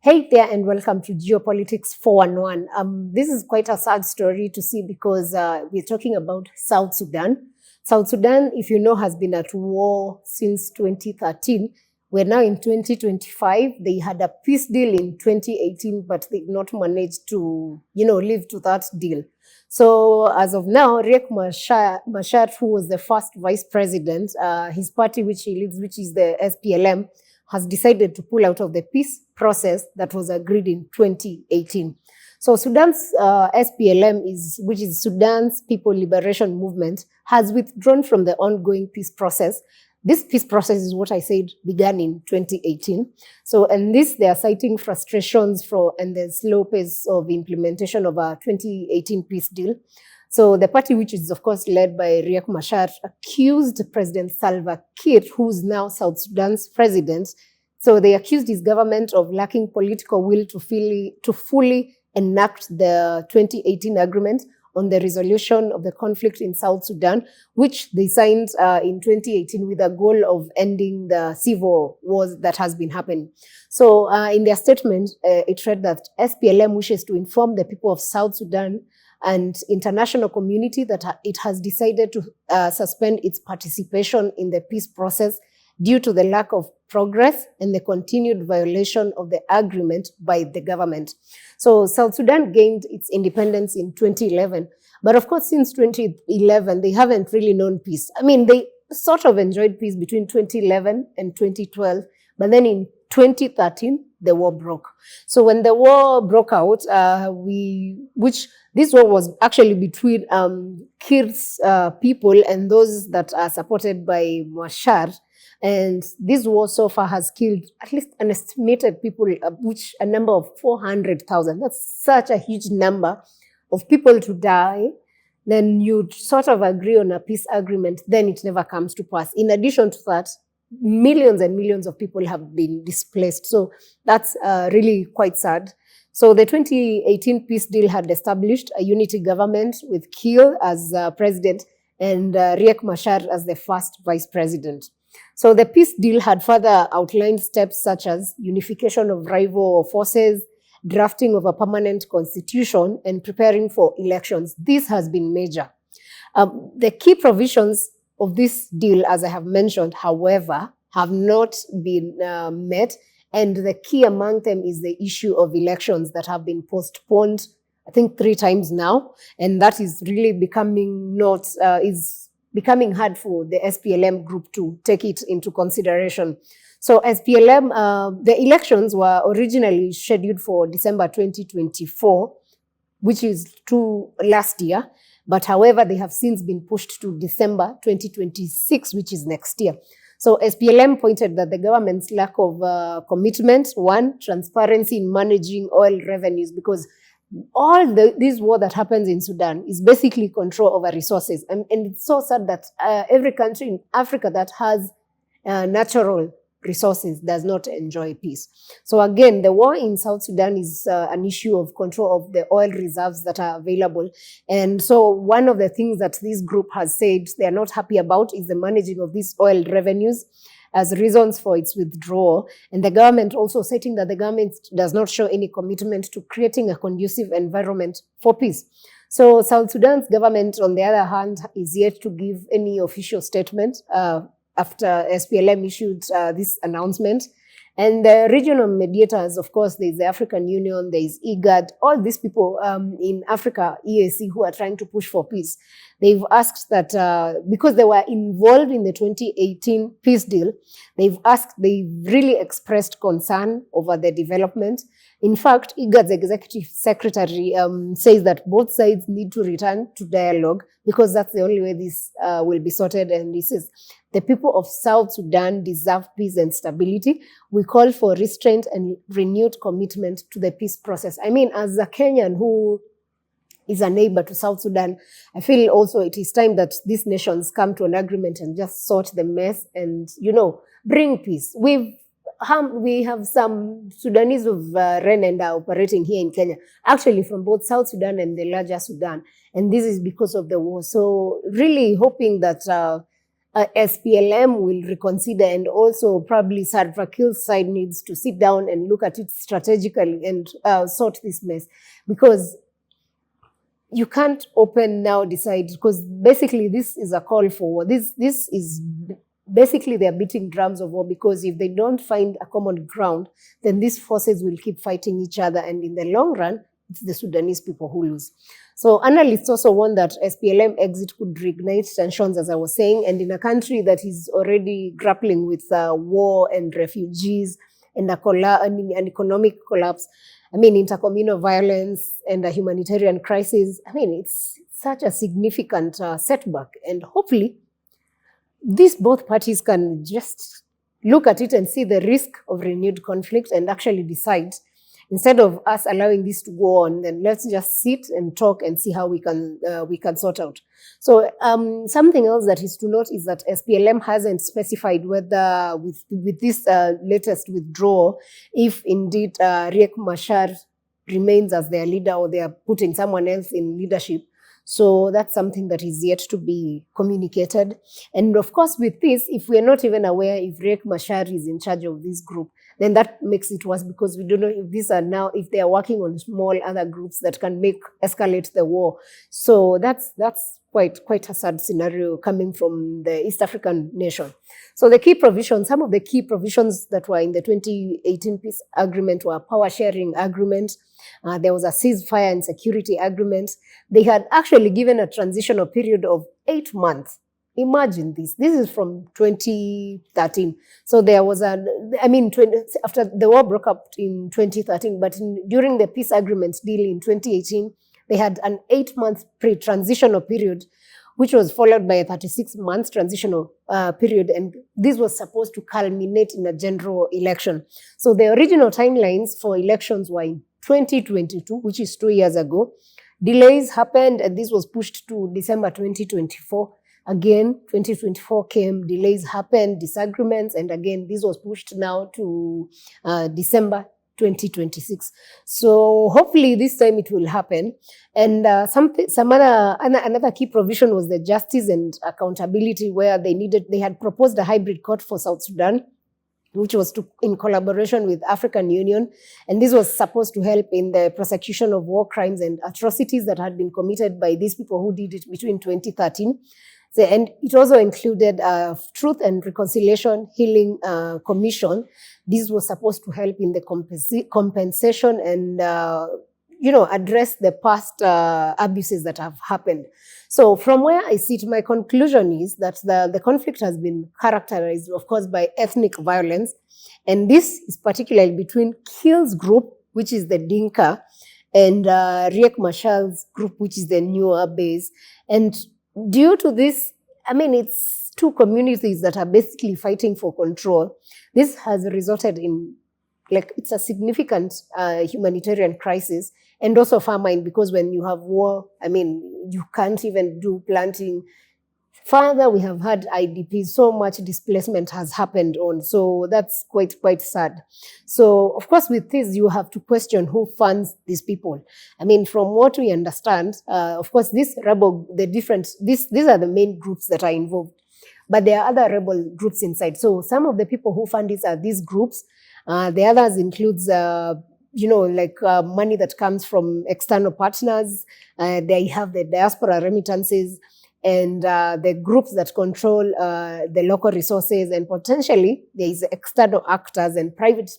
Hey there and welcome to Geopolitics 411. This is quite a sad story to see because we're talking about South Sudan. South Sudan, if you know, has been at war since 2013. We're now in 2025. They had a peace deal in 2018, but they did not manage to, live to that deal. So as of now, Riek Machar, who was the first vice president, his party which he leads, which is the SPLM, has decided to pull out of the peace process that was agreed in 2018. So Sudan's SPLM, which is Sudan's People Liberation Movement, has withdrawn from the ongoing peace process. This peace process is what I said began in 2018. So, and this, they are citing frustrations and the slow pace of implementation of a 2018 peace deal. So the party, which is of course led by Riek Machar, accused President Salva Kiir, who's now South Sudan's president. So they accused his government of lacking political will to fully enact the 2018 agreement on the resolution of the conflict in South Sudan, which they signed in 2018 with a goal of ending the civil wars that has been happening. So in their statement, it read that SPLM wishes to inform the people of South Sudan and international community that it has decided to suspend its participation in the peace process due to the lack of progress and the continued violation of the agreement by the government. So South Sudan gained its independence in 2011. But of course, since 2011, they haven't really known peace. I mean, they sort of enjoyed peace between 2011 and 2012. But then in 2013, the war broke. So when the war broke out, this war was actually between Kiir's people and those that are supported by Machar. And this war so far has killed at least an estimated people, which a number of 400,000. That's such a huge number of people to die. Then you sort of agree on a peace agreement, then it never comes to pass. In addition to that, millions and millions of people have been displaced. So that's really quite sad. So the 2018 peace deal had established a unity government with Kiir as president and Riek Machar as the first vice president. So the peace deal had further outlined steps such as unification of rival forces, drafting of a permanent constitution, and preparing for elections. This has been major. The key provisions of this deal, as I have mentioned, however, have not been met. And the key among them is the issue of elections that have been postponed, I think 3 times now. And that is really becoming becoming hard for the SPLM group to take it into consideration. So SPLM, the elections were originally scheduled for December 2024, which is last year. But however, they have since been pushed to December 2026, which is next year. So SPLM pointed that the government's lack of commitment, one, transparency in managing oil revenues, because all this war that happens in Sudan is basically control over resources. And it's so sad that every country in Africa that has natural resources does not enjoy peace. So again, the war in South Sudan is an issue of control of the oil reserves that are available. And so one of the things that this group has said they are not happy about is the managing of these oil revenues as reasons for its withdrawal. And the government also stating that the government does not show any commitment to creating a conducive environment for peace. So South Sudan's government, on the other hand, is yet to give any official statement after SPLM issued this announcement. And the regional mediators, of course, there's the African Union, there's IGAD, all these people in Africa, EAC, who are trying to push for peace. They've asked that, because they were involved in the 2018 peace deal, they've really expressed concern over the development. In fact, IGAD's executive secretary says that both sides need to return to dialogue because that's the only way this will be sorted. And this is, the people of South Sudan deserve peace and stability. We call for restraint and renewed commitment to the peace process. I mean, as a Kenyan who is a neighbor to South Sudan, I feel also it is time that these nations come to an agreement and just sort the mess and, bring peace. We have some Sudanese who've run and are operating here in Kenya, actually from both South Sudan and the larger Sudan. And this is because of the war. So really hoping that SPLM will reconsider, and also probably Salva Kiir's side needs to sit down and look at it strategically and sort this mess, because you can't open now decide, because basically this is a call for war. This is basically they're beating drums of war, because if they don't find a common ground, then these forces will keep fighting each other, and in the long run, it's the Sudanese people who lose. So analysts also warn that SPLM exit could reignite tensions, as I was saying, and in a country that is already grappling with war and refugees and an economic collapse, intercommunal violence and a humanitarian crisis, it's such a significant setback. And hopefully, these both parties can just look at it and see the risk of renewed conflict and actually decide, instead of us allowing this to go on, then let's just sit and talk and see how we can sort out. So something else that is to note is that SPLM hasn't specified whether with this latest withdrawal, if indeed Riek Machar remains as their leader or they are putting someone else in leadership. So that's something that is yet to be communicated. And of course, with this, if we're not even aware if Riek Machar is in charge of this group, then that makes it worse, because we don't know if these are now, if they are working on small other groups that can escalate the war. So that's quite a sad scenario coming from the East African nation. So the key provisions, some of the key provisions that were in the 2018 peace agreement were power sharing agreement. There was a ceasefire and security agreement. They had actually given a transitional period of 8 months. Imagine this. This is from 2013. So there was after the war broke up in 2013, but during the peace agreement deal in 2018, they had an 8-month pre-transitional period, which was followed by a 36-month transitional period. And this was supposed to culminate in a general election. So the original timelines for elections were in 2022, which is 2 years ago. Delays happened, and this was pushed to December 2024. Again, 2024 came, delays happened, disagreements, and again, this was pushed now to December 2026. So hopefully this time it will happen. And another key provision was the justice and accountability, where they had proposed a hybrid court for South Sudan, which was in collaboration with African Union. And this was supposed to help in the prosecution of war crimes and atrocities that had been committed by these people who did it between 2013. And it also included a Truth and Reconciliation Healing Commission. This was supposed to help in the compensation and address the past abuses that have happened. So from where I sit, my conclusion is that the conflict has been characterized, of course, by ethnic violence. And this is particularly between Kiir's group, which is the Dinka, and Riek Machar's group, which is the newer base. And due to this, it's two communities that are basically fighting for control. This has resulted in, it's a significant humanitarian crisis, and also famine, because when you have war, you can't even do planting. Further, we have had IDPs, so much displacement has happened on. So that's quite sad. So of course, with this, you have to question who funds these people. From what we understand, of course, these are the main groups that are involved, but there are other rebel groups inside. So some of the people who fund this are these groups. The others includes money that comes from external partners. They have the diaspora remittances, and the groups that control the local resources, and potentially there is external actors and private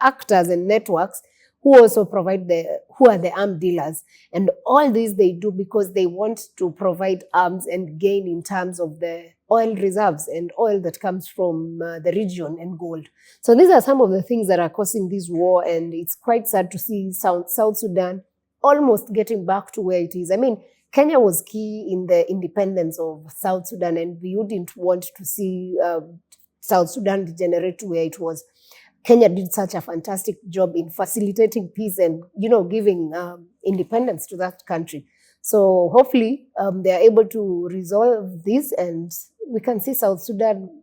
actors and networks who also who are the armed dealers. And all these they do because they want to provide arms and gain in terms of the oil reserves and oil that comes from the region and gold. So these are some of the things that are causing this war, and it's quite sad to see South Sudan almost getting back to where it is. Kenya was key in the independence of South Sudan, and we wouldn't want to see South Sudan degenerate to where it was. Kenya did such a fantastic job in facilitating peace and, giving independence to that country. So hopefully they are able to resolve this, and we can see South Sudan,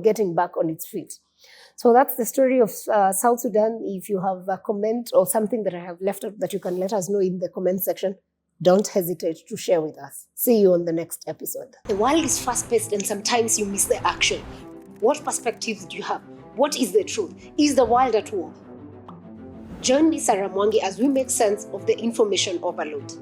getting back on its feet. So that's the story of South Sudan. If you have a comment or something that I have left out that you can let us know in the comment section, don't hesitate to share with us. See you on the next episode. The world is fast-paced and sometimes you miss the action. What perspectives do you have? What is the truth? Is the world at war? Join me, Sarah Mwangi, as we make sense of the information overload.